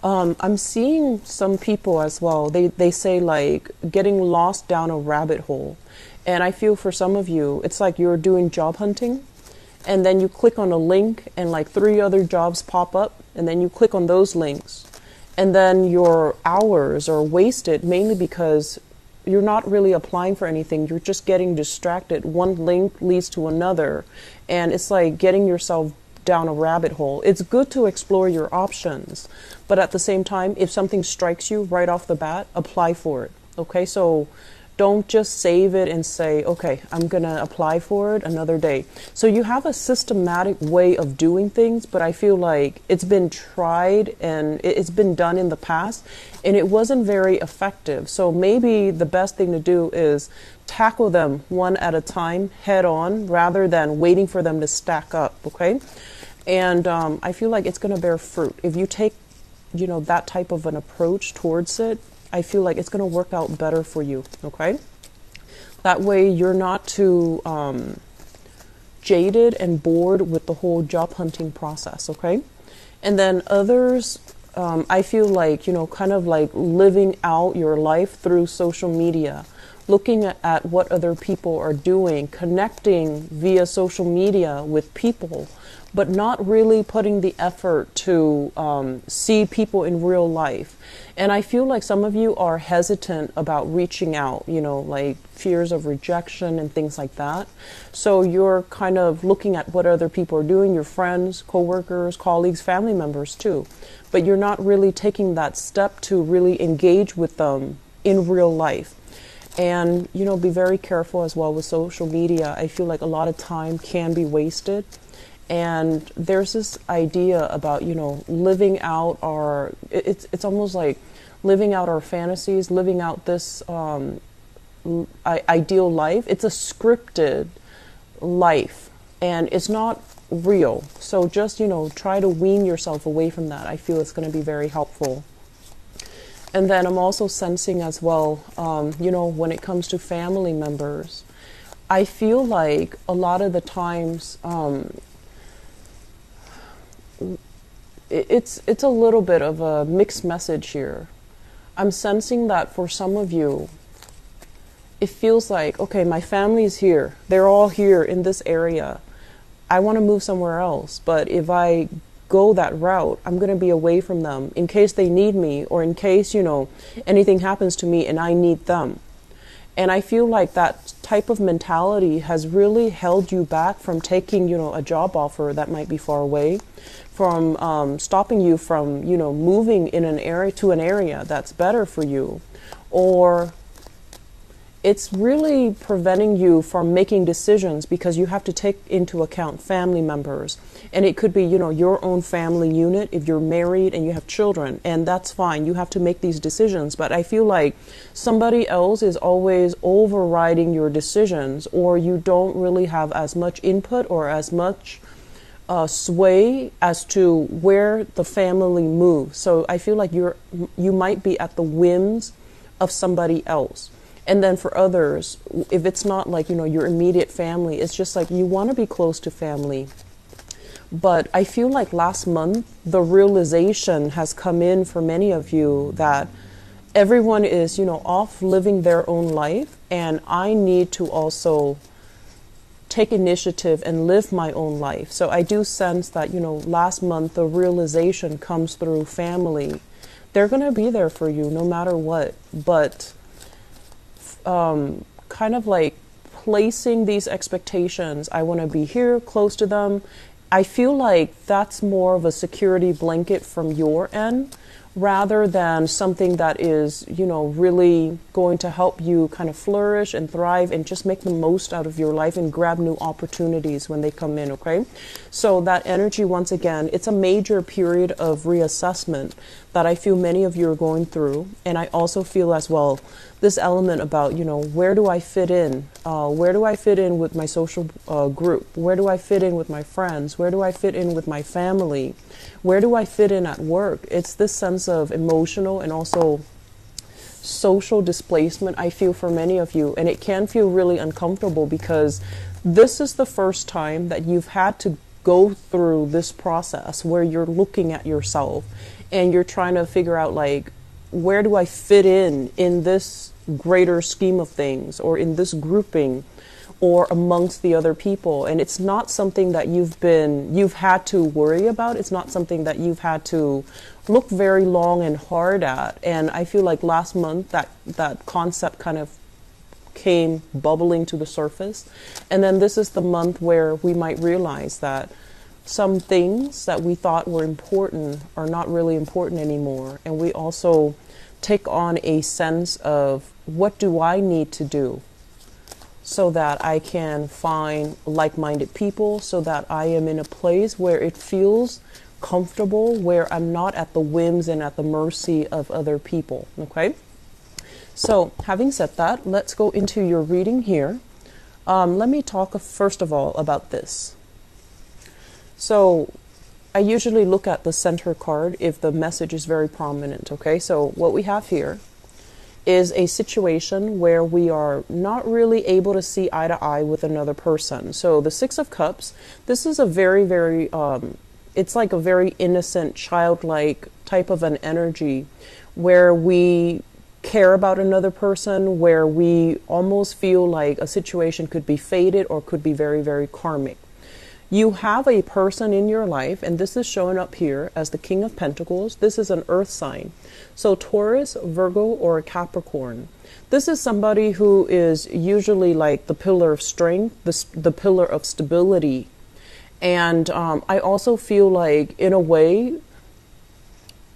I'm seeing some people as well. They say like getting lost down a rabbit hole. And I feel for some of you, it's like you're doing job hunting and then you click on a link and like three other jobs pop up and then you click on those links. And then your hours are wasted mainly because you're not really applying for anything. You're just getting distracted. One link leads to another. And it's like getting yourself down a rabbit hole. It's good to explore your options, but at the same time, if something strikes you right off the bat, apply for it. Okay, so don't just save it and say, okay, I'm gonna apply for it another day. So you have a systematic way of doing things, but I feel like it's been tried and it's been done in the past and it wasn't very effective. So maybe the best thing to do is tackle them one at a time, head on, rather than waiting for them to stack up, okay? And I feel like it's going to bear fruit. If you take, that type of an approach towards it, I feel like it's going to work out better for you, okay? That way you're not too jaded and bored with the whole job hunting process, okay? And then others, I feel like, kind of like living out your life through social media, looking at what other people are doing, connecting via social media with people, but not really putting the effort to see people in real life. And I feel like some of you are hesitant about reaching out, like fears of rejection and things like that. So you're kind of looking at what other people are doing, your friends, coworkers, colleagues, family members too. But you're not really taking that step to really engage with them in real life. And, be very careful as well with social media. I feel like a lot of time can be wasted. And there's this idea about, living out it's almost like living out our fantasies, living out this ideal life. It's a scripted life and it's not real. So just, try to wean yourself away from that. I feel it's going to be very helpful. And then I'm also sensing as well, when it comes to family members, I feel like a lot of the times, it's a little bit of a mixed message here. I'm sensing that for some of you, it feels like, okay, my family's here. They're all here in this area. I want to move somewhere else. But if I go that route, I'm going to be away from them in case they need me or in case, anything happens to me and I need them. And I feel like that type of mentality has really held you back from taking, a job offer that might be far away, from stopping you from, moving in an area to an area that's better for you, or it's really preventing you from making decisions because you have to take into account family members. And it could be, your own family unit if you're married and you have children, and that's fine. You have to make these decisions. But I feel like somebody else is always overriding your decisions, or you don't really have as much input or as much sway as to where the family moves. So I feel like you might be at the whims of somebody else. And then for others, if it's not like, your immediate family, it's just like you want to be close to family. But I feel like last month, the realization has come in for many of you that everyone is, off living their own life. And I need to also take initiative and live my own life. So I do sense that, last month, the realization comes through family. They're going to be there for you no matter what. But kind of like placing these expectations. I want to be here close to them. I feel like that's more of a security blanket from your end rather than something that is, really going to help you kind of flourish and thrive and just make the most out of your life and grab new opportunities when they come in, okay? So that energy, once again, it's a major period of reassessment that I feel many of you are going through. And I also feel as well this element about, where do I fit in? Where do I fit in with my social group? Where do I fit in with my friends? Where do I fit in with my family? Where do I fit in at work? It's this sense of emotional and also social displacement I feel for many of you. And it can feel really uncomfortable because this is the first time that you've had to go through this process where you're looking at yourself and you're trying to figure out like, where do I fit in this greater scheme of things, or in this grouping, or amongst the other people. And it's not something that you've had to worry about. It's not something that you've had to look very long and hard at. And I feel like last month that concept kind of came bubbling to the surface. And then this is the month where we might realize that some things that we thought were important are not really important anymore. And we also take on a sense of, what do I need to do so that I can find like-minded people, so that I am in a place where it feels comfortable, where I'm not at the whims and at the mercy of other people. Okay? So having said that, let's go into your reading here. Let me talk first of all about this. So I usually look at the center card if the message is very prominent. Okay, so what we have here is a situation where we are not really able to see eye to eye with another person. So the Six of Cups, this is a very, very, it's like a very innocent, childlike type of an energy where we care about another person, where we almost feel like a situation could be fated or could be very, very karmic. You have a person in your life, and this is showing up here as the King of Pentacles. This is an earth sign. So Taurus, Virgo, or Capricorn. This is somebody who is usually like the pillar of strength, the pillar of stability. And I also feel like, in a way,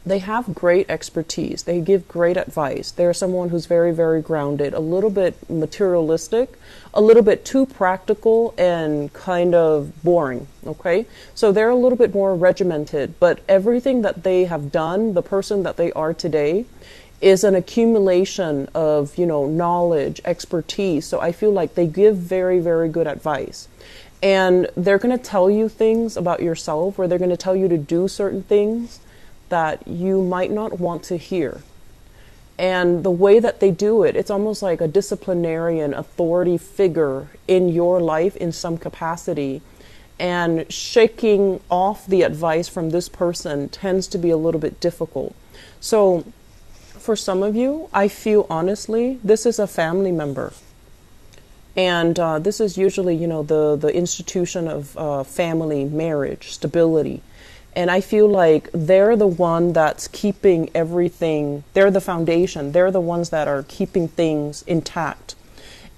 they have great expertise. They give great advice. They're someone who's very, very grounded, a little bit materialistic, a little bit too practical and kind of boring. Okay, so they're a little bit more regimented, but everything that they have done, the person that they are today, is an accumulation of, knowledge, expertise. So I feel like they give very, very good advice. And they're going to tell you things about yourself, or they're going to tell you to do certain things that you might not want to hear. And the way that they do it, it's almost like a disciplinarian authority figure in your life in some capacity. And shaking off the advice from this person tends to be a little bit difficult. So for some of you, I feel honestly, this is a family member. And this is usually, the institution of family, marriage, stability. And I feel like they're the one that's keeping everything, they're the foundation, they're the ones that are keeping things intact.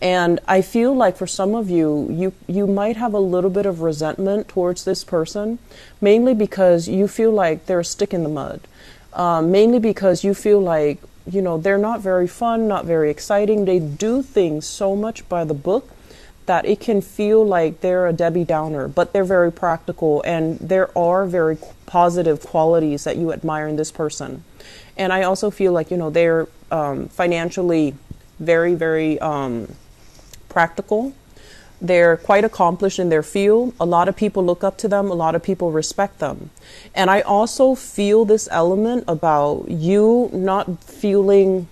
And I feel like for some of you, you might have a little bit of resentment towards this person, mainly because you feel like they're a stick in the mud. Mainly because you feel like, they're not very fun, not very exciting. They do things so much by the book that it can feel like they're a Debbie Downer, but they're very practical, and there are very positive qualities that you admire in this person. And I also feel like, they're financially very, very practical. They're quite accomplished in their field. A lot of people look up to them. A lot of people respect them. And I also feel this element about you not feeling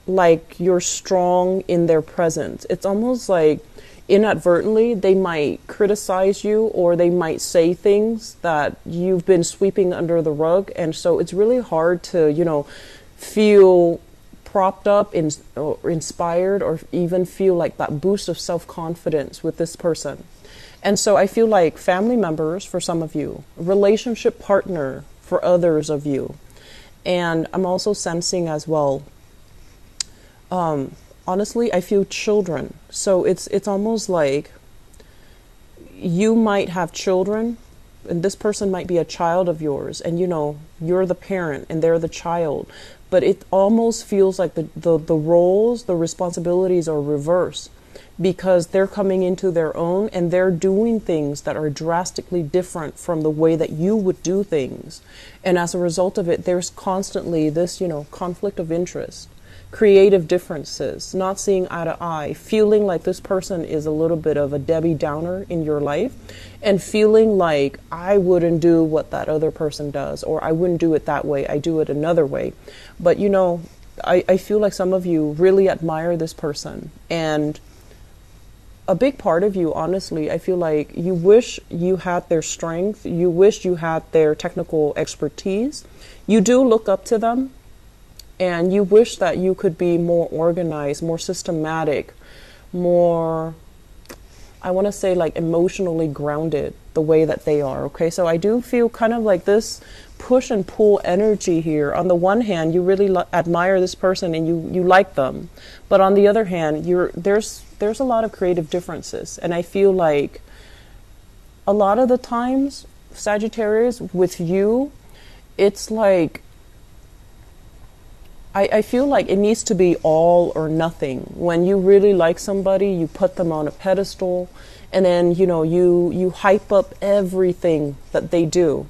like you're strong in their presence. It's almost like inadvertently they might criticize you, or they might say things that you've been sweeping under the rug. And so it's really hard to, feel propped up or inspired, or even feel like that boost of self-confidence with this person. And so I feel like family members for some of you, relationship partner for others of you. And I'm also sensing as well, honestly, I feel children. So it's almost like you might have children, and this person might be a child of yours, and you're the parent and they're the child. But it almost feels like the roles, the responsibilities are reversed, because they're coming into their own and they're doing things that are drastically different from the way that you would do things. And as a result of it, there's constantly this, conflict of interest, creative differences, not seeing eye to eye, feeling like this person is a little bit of a Debbie Downer in your life, and feeling like I wouldn't do what that other person does, or I wouldn't do it that way, I do it another way. But I feel like some of you really admire this person, and a big part of you, honestly, I feel like you wish you had their strength. You wish you had their technical expertise. You do look up to them, and you wish that you could be more organized, more systematic, more, I want to say, like emotionally grounded the way that they are. Okay, so I do feel kind of like this push and pull energy here. On the one hand, you really admire this person and you like them, but on the other hand, there's a lot of creative differences, and I feel like a lot of the times, Sagittarius, with you, it's like I feel like it needs to be all or nothing. When you really like somebody, you put them on a pedestal, and then you hype up everything that they do.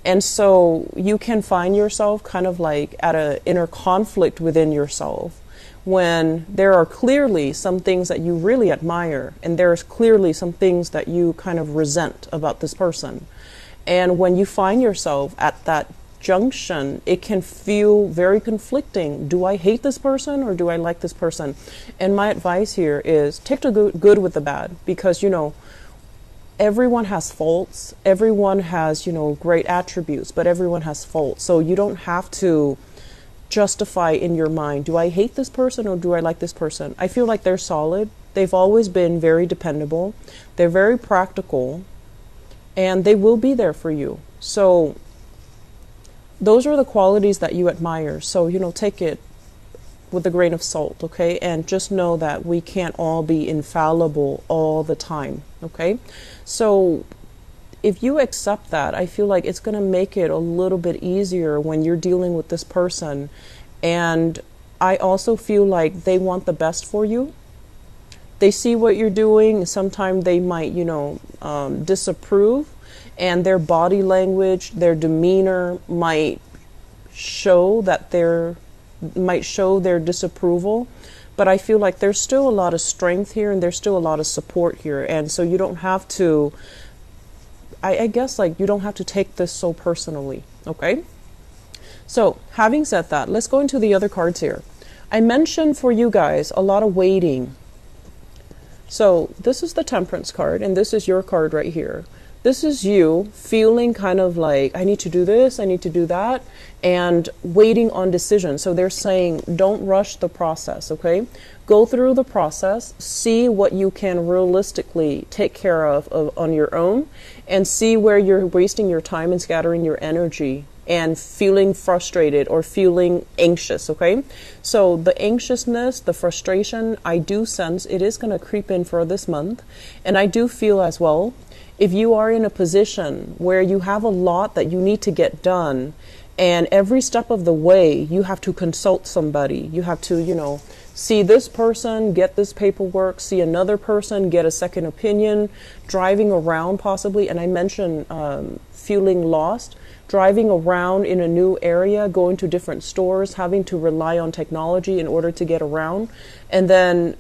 And so you can find yourself kind of like at an inner conflict within yourself when there are clearly some things that you really admire, and there's clearly some things that you kind of resent about this person. And when you find yourself at that junction, it can feel very conflicting. Do I hate this person or do I like this person? And my advice here is take the good with the bad, because everyone has faults. Everyone has great attributes, but everyone has faults. So you don't have to justify in your mind, do I hate this person or do I like this person? I feel like they're solid. They've always been very dependable. They're very practical, and they will be there for you. So those are the qualities that you admire. So, take it with a grain of salt, okay? And just know that we can't all be infallible all the time, okay? So if you accept that, I feel like it's going to make it a little bit easier when you're dealing with this person. And I also feel like they want the best for you. They see what you're doing. Sometimes they might, disapprove, and their body language, their demeanor might show their disapproval. But I feel like there's still a lot of strength here, and there's still a lot of support here. And so you don't have to, I guess, like, you don't have to take this so personally, okay? So having said that, let's go into the other cards here. I mentioned for you guys a lot of waiting. So this is the Temperance card, and this is your card right here. This is you feeling kind of like, I need to do this, I need to do that, and waiting on decision. So they're saying, don't rush the process, okay? Go through the process, see what you can realistically take care of on your own, and see where you're wasting your time and scattering your energy and feeling frustrated or feeling anxious, okay? So the anxiousness, the frustration, I do sense it is going to creep in for this month. And I do feel as well, if you are in a position where you have a lot that you need to get done, and every step of the way you have to consult somebody, you have to, see this person, get this paperwork, see another person, get a second opinion, driving around possibly, and I mentioned feeling lost, driving around in a new area, going to different stores, having to rely on technology in order to get around. And then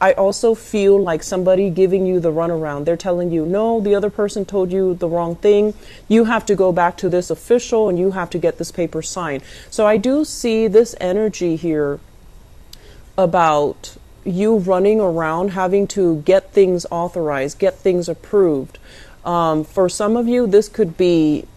I also feel like somebody giving you the runaround. They're telling you, no, the other person told you the wrong thing. You have to go back to this official and you have to get this paper signed. So I do see this energy here about you running around, having to get things authorized, get things approved. For some of you, this could be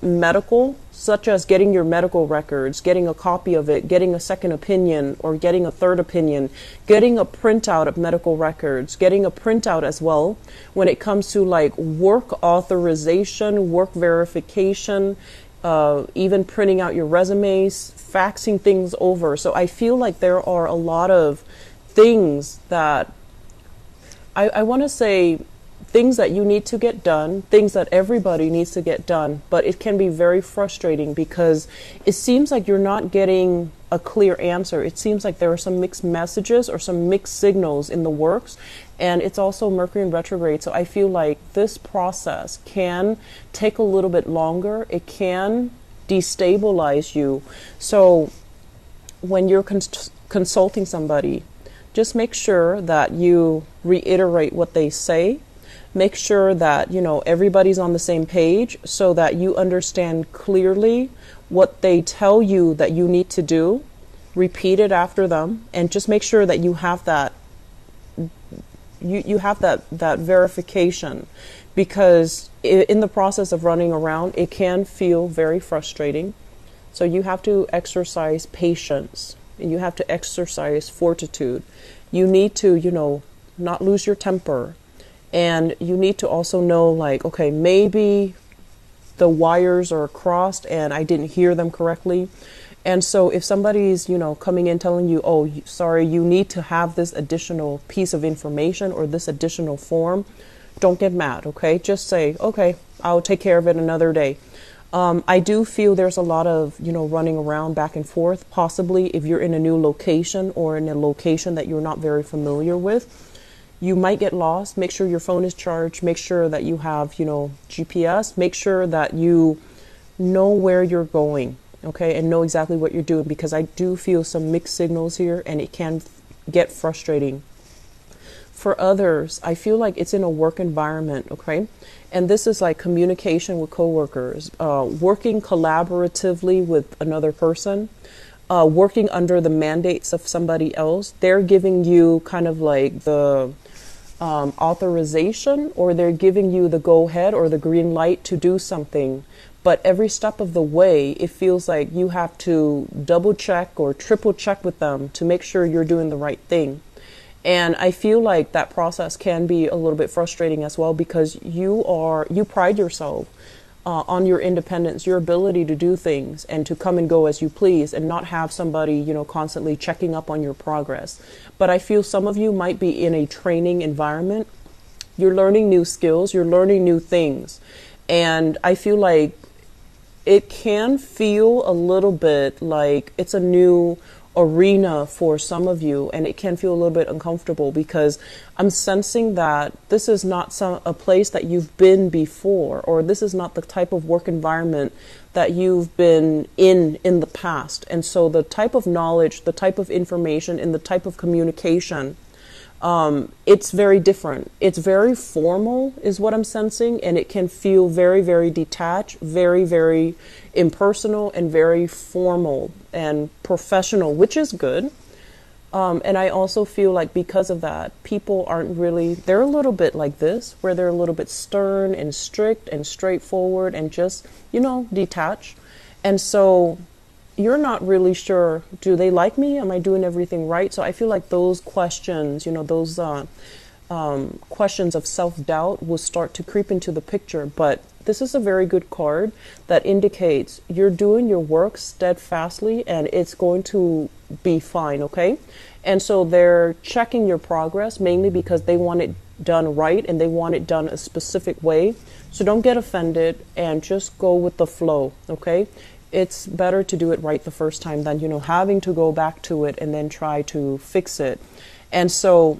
medical, such as getting your medical records, getting a copy of it, getting a second opinion or getting a third opinion, getting a printout of medical records, getting a printout as well when it comes to like work authorization, work verification, even printing out your resumes, faxing things over. So I feel like there are a lot of things that I want to say, things that you need to get done, things that everybody needs to get done, but it can be very frustrating because it seems like you're not getting a clear answer. It seems like there are some mixed messages or some mixed signals in the works, and it's also Mercury in retrograde. So I feel like this process can take a little bit longer. It can destabilize you. So when you're consulting somebody, just make sure that you reiterate what they say. Make sure that, everybody's on the same page so that you understand clearly what they tell you that you need to do. Repeat it after them, and just make sure that you have that you have that verification, because in the process of running around, it can feel very frustrating. So you have to exercise patience, and you have to exercise fortitude. You need to, not lose your temper. And you need to also know, like, okay, maybe the wires are crossed and I didn't hear them correctly. And so if somebody's, coming in telling you, oh, sorry, you need to have this additional piece of information or this additional form, don't get mad, okay? Just say, okay, I'll take care of it another day. I do feel there's a lot of, running around back and forth, possibly if you're in a new location or in a location that you're not very familiar with. You might get lost. Make sure your phone is charged. Make sure that you have, GPS. Make sure that you know where you're going, okay, and know exactly what you're doing, because I do feel some mixed signals here, and it can get frustrating. For others, I feel like it's in a work environment, okay, and this is like communication with coworkers, working collaboratively with another person, working under the mandates of somebody else. They're giving you kind of like the authorization, or they're giving you the go ahead or the green light to do something. But every step of the way, it feels like you have to double check or triple check with them to make sure you're doing the right thing. And I feel like that process can be a little bit frustrating as well, because you pride yourself on your independence, your ability to do things and to come and go as you please, and not have somebody, constantly checking up on your progress. But I feel some of you might be in a training environment. You're learning new skills, you're learning new things. And I feel like it can feel a little bit like it's a new arena for some of you, and it can feel a little bit uncomfortable, because I'm sensing that this is not a place that you've been before, or this is not the type of work environment that you've been in the past. And so the type of knowledge, the type of information, and the type of communication, it's very different. It's very formal is what I'm sensing, and it can feel very, very detached, very, very impersonal, and very formal and professional, which is good. And I also feel like because of that, people aren't really, they're a little bit like this, where they're a little bit stern and strict and straightforward and just, detached. And so you're not really sure, do they like me? Am I doing everything right? So I feel like those questions, those questions of self-doubt will start to creep into the picture. But this is a very good card that indicates you're doing your work steadfastly, and it's going to be fine, okay? And so they're checking your progress mainly because they want it done right, and they want it done a specific way. So don't get offended and just go with the flow, okay? It's better to do it right the first time than, having to go back to it and then try to fix it. And so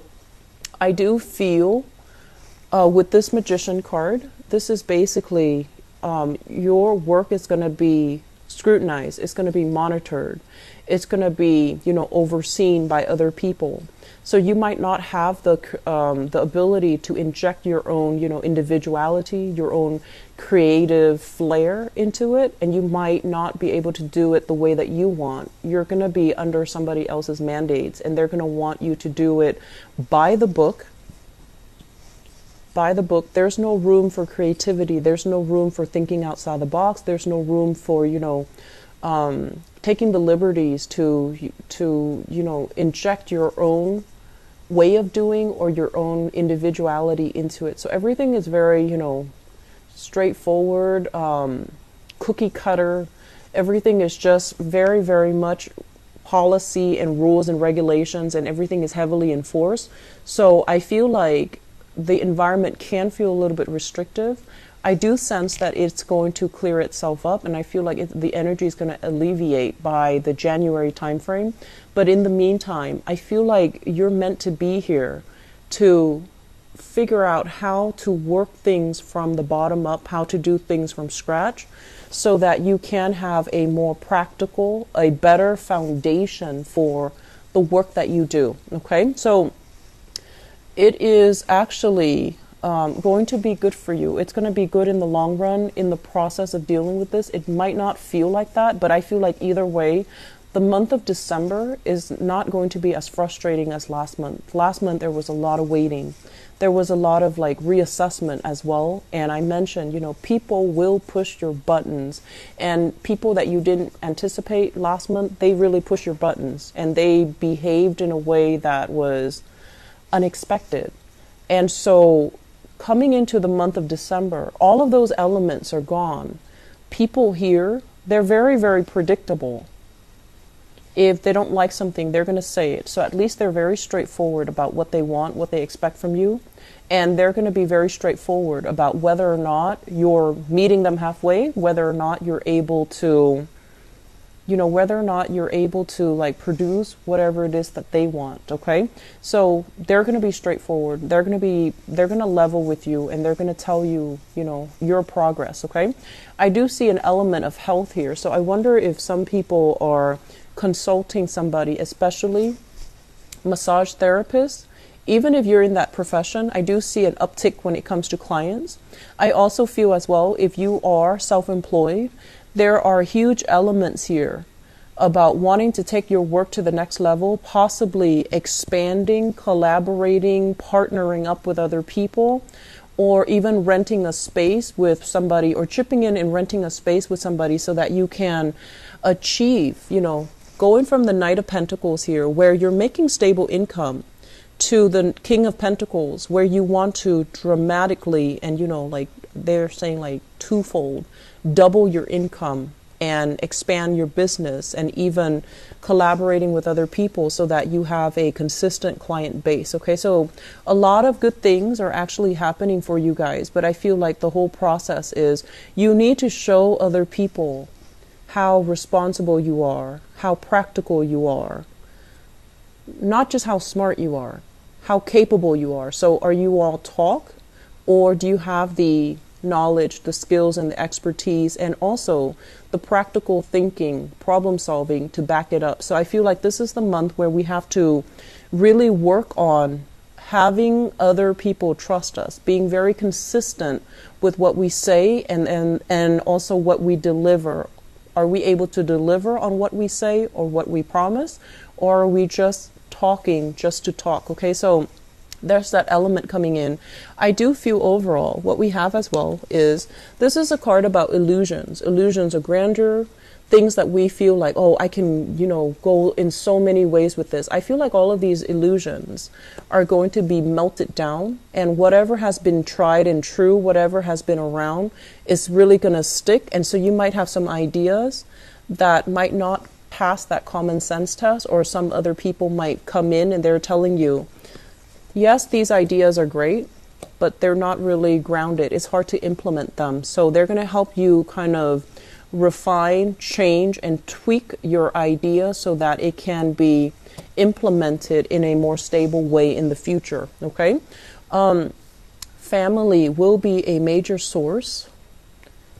I do feel with this Magician card, this is basically your work is going to be scrutinized. It's going to be monitored. It's going to be, overseen by other people. So you might not have the ability to inject your own, individuality, your own creative flair into it, and you might not be able to do it the way that you want. You're going to be under somebody else's mandates, and they're going to want you to do it by the book. By the book. There's no room for creativity. There's no room for thinking outside the box. There's no room for, taking the liberties to inject your own way of doing or your own individuality into it. So everything is very, straightforward, cookie cutter. Everything is just very, very much policy and rules and regulations, and everything is heavily enforced. So I feel like the environment can feel a little bit restrictive. I do sense that it's going to clear itself up, and I feel like the energy is going to alleviate by the January timeframe. But in the meantime, I feel like you're meant to be here to figure out how to work things from the bottom up, how to do things from scratch, so that you can have a more practical, a better foundation for the work that you do. Okay, so it is actually going to be good for you. It's going to be good in the long run in the process of dealing with this. It might not feel like that, but I feel like either way, the month of December is not going to be as frustrating as last month. Last month there was a lot of waiting. There was a lot of like reassessment as well. And I mentioned, people will push your buttons, and people that you didn't anticipate last month, they really push your buttons, and they behaved in a way that was unexpected. And so coming into the month of December, all of those elements are gone. People here, they're very, very predictable. If they don't like something, they're going to say it. So at least they're very straightforward about what they want, what they expect from you. And they're going to be very straightforward about whether or not you're meeting them halfway, whether or not you're able to, like produce whatever it is that they want. Okay. So they're going to be straightforward. They're going to level with you, and they're going to tell you, your progress. Okay. I do see an element of health here. So I wonder if some people are consulting somebody, especially massage therapists. Even if you're in that profession, I do see an uptick when it comes to clients. I also feel as well, if you are self-employed, there are huge elements here about wanting to take your work to the next level, possibly expanding, collaborating, partnering up with other people, or even renting a space with somebody, or chipping in and renting a space with somebody so that you can achieve, going from the Knight of Pentacles here, where you're making stable income, to the King of Pentacles, where you want to dramatically, and like they're saying, like twofold, double your income and expand your business, and even collaborating with other people so that you have a consistent client base. Okay, so a lot of good things are actually happening for you guys, but I feel like the whole process is you need to show other people how responsible you are, how practical you are, not just how smart you are, how capable you are. So are you all talk, or do you have the knowledge, the skills, and the expertise, and also the practical thinking, problem solving to back it up? So I feel like this is the month where we have to really work on having other people trust us, being very consistent with what we say, and also what we deliver. Are we able to deliver on what we say or what we promise, or are we just talking just to talk? Okay, so there's that element coming in. I do feel overall what we have as well is, this is a card about illusions of grandeur, things that we feel like, oh, I can, go in so many ways with this. I feel like all of these illusions are going to be melted down, and whatever has been tried and true, whatever has been around, is really going to stick. And so you might have some ideas that might not pass that common sense test, or some other people might come in and they're telling you, yes, these ideas are great, but they're not really grounded. It's hard to implement them. So they're going to help you kind of refine, change, and tweak your idea so that it can be implemented in a more stable way in the future. Okay. Family will be a major source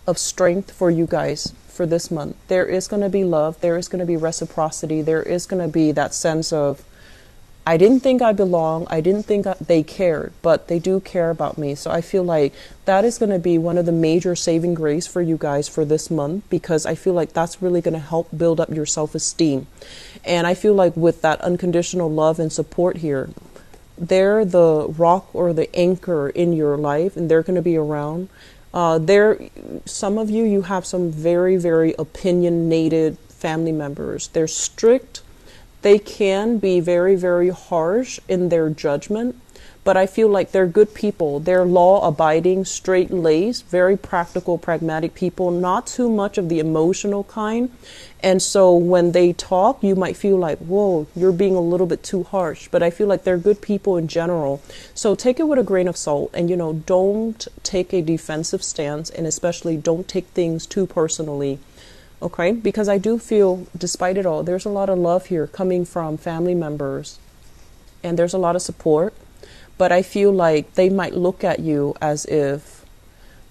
of strength for you guys for this month. There is going to be love. There is going to be reciprocity. There is going to be that sense of, I didn't think I belong. I didn't think they cared, but they do care about me. So I feel like that is going to be one of the major saving grace for you guys for this month, because I feel like that's really going to help build up your self-esteem. And I feel like with that unconditional love and support here, they're the rock or the anchor in your life, and they're going to be around. Some of you have some very, very opinionated family members. They're strict. They can be very, very harsh in their judgment, but I feel like they're good people. They're law-abiding, straight-laced, very practical, pragmatic people, not too much of the emotional kind. And so when they talk, you might feel like, whoa, you're being a little bit too harsh. But I feel like they're good people in general. So take it with a grain of salt, and, don't take a defensive stance, and especially don't take things too personally. Okay, because I do feel, despite it all, there's a lot of love here coming from family members, and there's a lot of support. But I feel like they might look at you as if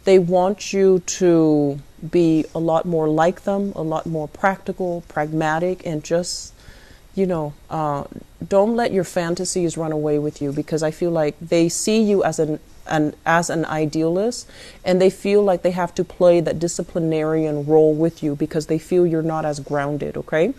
they want you to be a lot more like them, a lot more practical, pragmatic, and just, don't let your fantasies run away with you, because I feel like they see you as an idealist, and they feel like they have to play that disciplinarian role with you because they feel you're not as grounded. Okay.